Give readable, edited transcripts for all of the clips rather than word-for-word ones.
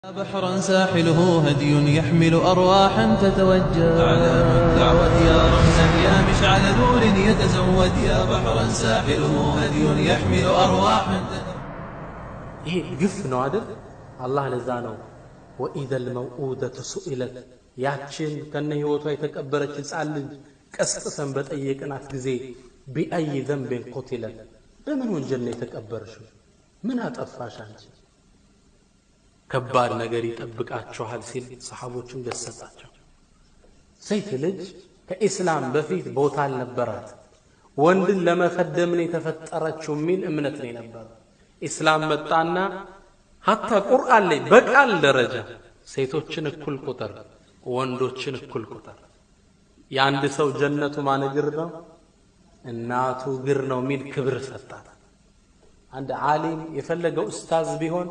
بحرا ساحله هدي يحمل أرواحا تتوجه أعلام الدعوة يا رمزا يا مشعل نور يتزود يا بحرا ساحله هدي يحمل أرواحا إيه قفنا عدل الله لزانه وإذا الموؤودة سئلت ياتشن كان هيوتها يتكبرت تسأل كسقسا بتأيقنات جزي بأي ذنب قتلت بمن وجنة يتكبرش من هتقفاش عنك ከባድ ነገር ይጠብቃቸዋል ሲል ሰሃቦችን ገሰጻቸው። ሴት ልጅ ከኢስላም በፊት ቦታ አልነበራት። ወንድን ለመፈደም ነው የተፈጠረችው የሚል እምነት ነው ነበር። ኢስላም መጣና hatta ቁርአን ላይ በቃል ደረጃ ሴቶችን እኩል ቁጥር ወንዶችን እኩል ቁጥር የአንድ ሰው ጀነቱ ማን እግር ነው እናቱ እግር ነው የሚል ክብር ሰጣት። አንድ ዓሊም የፈለገው ኡስታዝ ቢሆን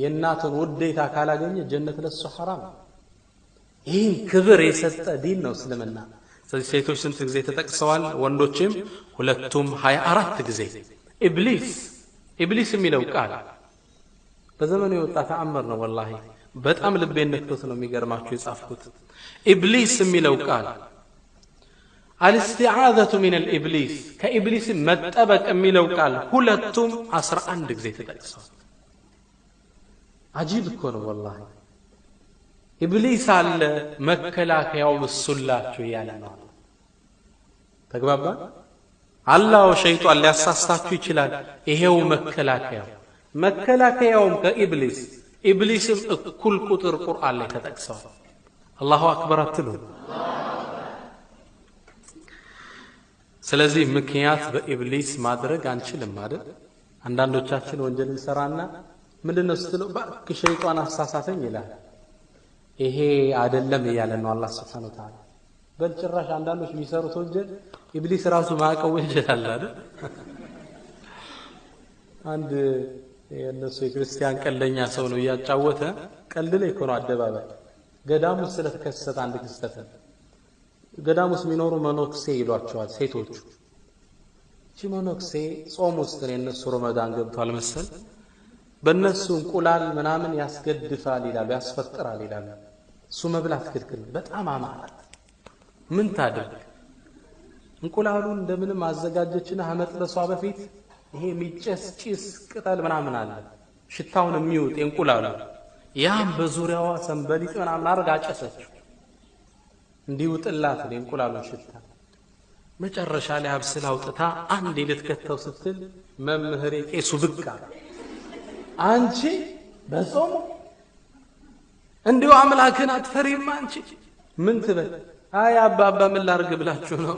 የእናቱን ውዴታ ካላገኘ ጀነት ለሱ حرام ይህን ክብር የሰጠ ዲን ነው እስልምና። ስለዚህ ሴቶች ስንት ጊዜ ተጠቅሰዋል? ወንዶችም ሁለቱም 24 ጊዜ። ኢብሊስ የሚለው ቃል በዘመኑ የወጣ ተአምር ነው። ወላሂ በጣም ልቤን ነክቶት ነው የሚገርማችሁ የጻፍኩት። ኢብሊስ የሚለው ቃል الاستعاذة من الإبليس كإبليس متبك የሚለው ቃል ሁለቱም 11 ጊዜ ተጠቅሰዋል። عجيب كون والله إبليس على مكلاك يوم السلاة يانا تقبابا الله وشيطان اللي أساستاتو يشلال إيهو مكلاك يوم كإبليس إبليس كل كتر قرآن اللي تتكسر الله أكبر أتلو سلازي مكيات بإبليس ما درق عنشلم مادر عندان دوچاچن وانجل سرانا ምንድነው ስትለው ባክ ሸይጣን አሳሳተኝ ይላል። ይሄ አይደለም ይያለ ነው አላህ Subhanahu Wa Ta'ala። በልጭራሽ አንዳንዶች የሚሰሩት ወንጀል ኢብሊስ ራሱ ማቀው ወንጀል አለ አይደል? አንድ የነሱ የክርስቲያን ቀልደኛ ሰው ነው ያጫወተ ቀልድ ላይ እኮ ነው አደባባይ ገዳሙ ስለተከሰተ አንድ ክስተት ገዳሙስ የሚኖሩ መኖክሴ ይሏቸዋል ሴቶቹ። እቺ መኖክሴ ጾም ውስጥ ነው የነሱ ረመዳን ገብቷል መሰል በእነሱ እንቁላል ምናምን ያስገድፋል ይላሉ ያስፈጥራል ይላሉ። እሱ መብላት ክልክል በጣም አማራት። ምን ታደርግ እንቁላሉን እንደምንም አዘጋጀችና አመጥለሷ በፊት ይሄ ሚጨስ ጭስ ቅጠል ምናምን አለ ሽታውን የሚውጥ እንቁላሉ ያም በዙሪያዋ ሰንበሊጥ ምናምን አርጋ አጨሰችው እንዲውጥላት እንቁላሉን ሽታ መጨረሻ ላይ አብስላ አውጥታ አንድ ልትከተው ስትል መምህሬ ቄሱ ብቃ አንቺ በጾም እንዲው አምላክን አትፈሪም አንቺ ምን ትበል? አይ አባባ ምን ላርግ ብላችሁ ነው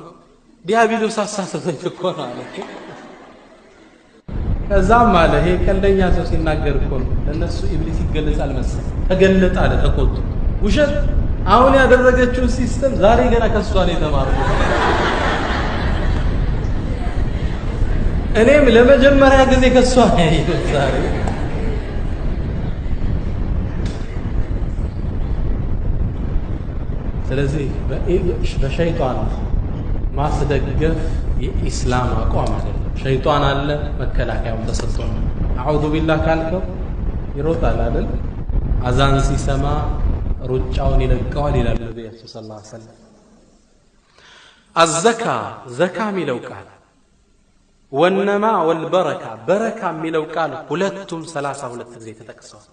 ዲያብሎስ አሳሰተኝ እኮ ነው አለ። ከዛም አለ ይሄ ቀልደኛ ሰው ሲናገር እኮ ነው ለነሱ ኢብሊስ ይገለጻል መሰል ተገለጠ አለ ተቆጡ። ውሸት አሁን ያደረገችው ሲስተም ዛሬ ገና ከሷ ነው የተማረው። እኔም ለመጀመሪያ ጊዜ ከሷ ነው ያየሁት ዛሬ። ስለዚህ በሸይጣን ማስደገፍ የኢስላም አቋም አይደለም። ሸይጣን አለ መከላከያው ተሰጥቷል። አዑዙ ቢላህ ካልከው ይሮጣል አይደል? አዛን ሲሰማ ሩጫውን ይለቀዋል ይላል ነብያችን ሰለላሁ ዐለይሂ ወሰለም። አዘካ ዘካ የሚለው ቃል ወነማ ወልበረካ በረካ የሚለው ቃል ሁለቱም 32 ጊዜ ተጠቅሰዋል።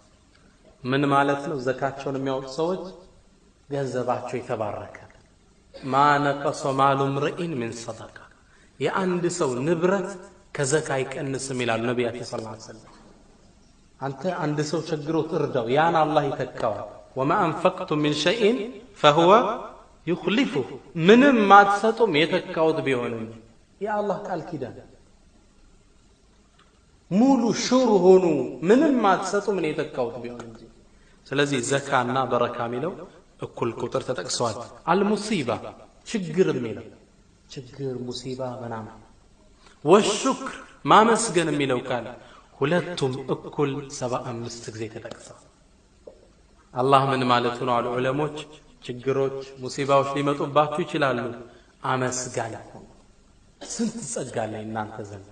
ምን ማለት ነው? ዘካቸውን የሚያወጡ ሰዎች ገንዘባቸው የተባረከ ማነቀሰ ማሉ ምርኢን ምን ሰደቃ የአንድ ሰው ንብረት ከዘካ አይቀንስም ይላል ነብያችን ሰለላሁ ዐለይሂ ወሰለም። አንተ አንድ ሰው ቸግሮት እርዳው ያን አላህ ይተካዋል። ወማ አንፈቅቱም ሚን ሸይኢን فهو يخلفه ምንም ማትሰጡም የተካውት ቢሆንም የአላህ ቃል ኪዳን ሙሉ ሹር ሆኑ ምንም ማትሰጡም ነው የተካውት ቢሆንም። ስለዚህ ዘካና በረካ የሚለው እኩል ቁጥር ተጠቅሰዋል። አልሙሲባ ችግር የሚለው ችግር ሙሲባ ምናምን ወሽክር ማመስገን የሚለው ቃል ሁለቱም እኩል 75 ጊዜ ተጠቅሰዋል። አላህ ምን ማለት ነው አሉ ዑለሞች ችግሮች ሙሲባዎች ሊመጡባችሁ ይችላሉ አመስጋኝ ሁኑ። ስንት ጸጋ አለ እናንተ ዘንድ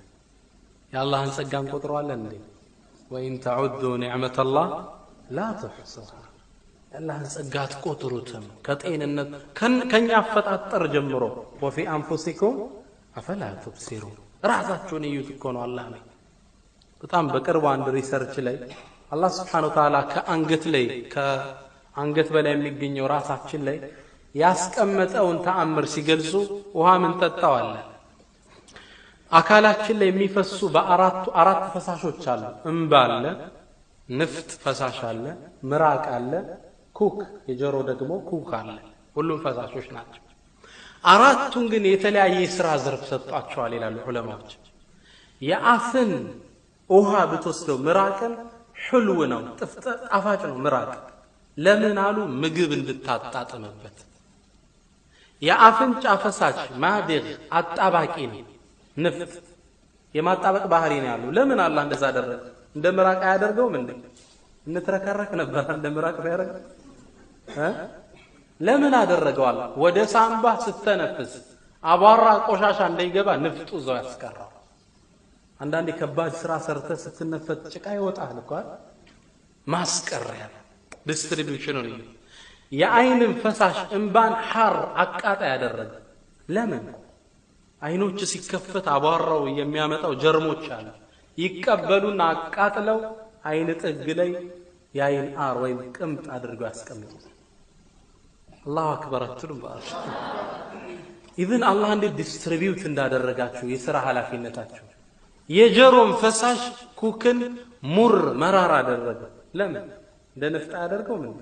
የአላህን ጸጋ እንቆጥረዋለን እንዴ? ወኢን ተዑዱ ኒዕመተላህ لا تحصوها አላህን ጸጋ አትቆጥሩትም ከጤንነት ከኛ አፈጣጠር ጀምሮ وفي انفسكم افلا تبصرون ራሳችሁን እዩት እኮ ነው አላህ ነው በጣም በቅርቡ አንድ ሪሰርች ላይ አላህ Subhanahu Wa Ta'ala ከአንገት በላይ የሚገኘው ራሳችን ላይ ያስቀመጠውን ተአምር ሲገልጹ ውሃ ምን ጠጣው አለ አካላችን ላይ የሚፈሱ አራት ፈሳሾች አሉ እንባ አለ ንፍጥ ፈሳሽ አለ ምራቅ አለ ኩክ የጆሮ ደግሞ ኩክ አለ ሁሉም ፈሳሾች ናቸው አራቱን ግን የተለያየ ስራ ዘርፍ ሰጣቸዋል ይላሉ ዑለማዎች የአፍን ውሃ ብትወስደው ምራቅን حلو ነው ጣፋጭ ነው ምራቅ ለምን አሉ ምግብ እንድታጣጥምበት የአፍንጫ ፈሳሽ ማዲግ አጣባቂ ነው ንፍጥ የማጣበቅ ባህሪ ነው ያለው ለምን አላህ እንደዛ አደረገ እንደ ምራቅ ያደርገውም እንዴ እንተረከረክ ነበር እንደ ምራቅ ያደርግ ለምን አደረገው አላህ ወደ ሳምባ ስተነፍስ አቧራ ቆሻሻ እንዳይገባ ንፍጡ ዘው ያስቀራው አንዳንዴ ከባድ ስራ ሰርተ ስትነፈት ጭቃ ይወጣል እኮ ማስቀሪያ ዲስትሪቢዩሽን ነው የአይንን ፈሳሽ እንባን ሐር አቃጣ ያደረገ ለምን አይኖች ሲከፈት አቧራው የሚያመጣው ጀርሞች አሉ ይቀበሉና አቃጥለው አይን ጥግ ላይ የአይን አር ወይም ቅምጥ አድርገው ያስቀምጡ አላሁ አክበር አትሉም ባሽ ኢቭን አላህ እንደ ዲስትሪቢዩት እንዳደረጋችሁ የሥራ ኃላፊነታችሁ የጀሮም ፈሳሽ ኩክን ሙር መራራ አደረገ ለምን እንደ ንፍጣ ያደርገው ምን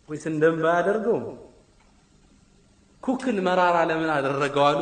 ወይስ እንደምባ ያደርገው ኩክን መራራ ለምን አደረገው አሉ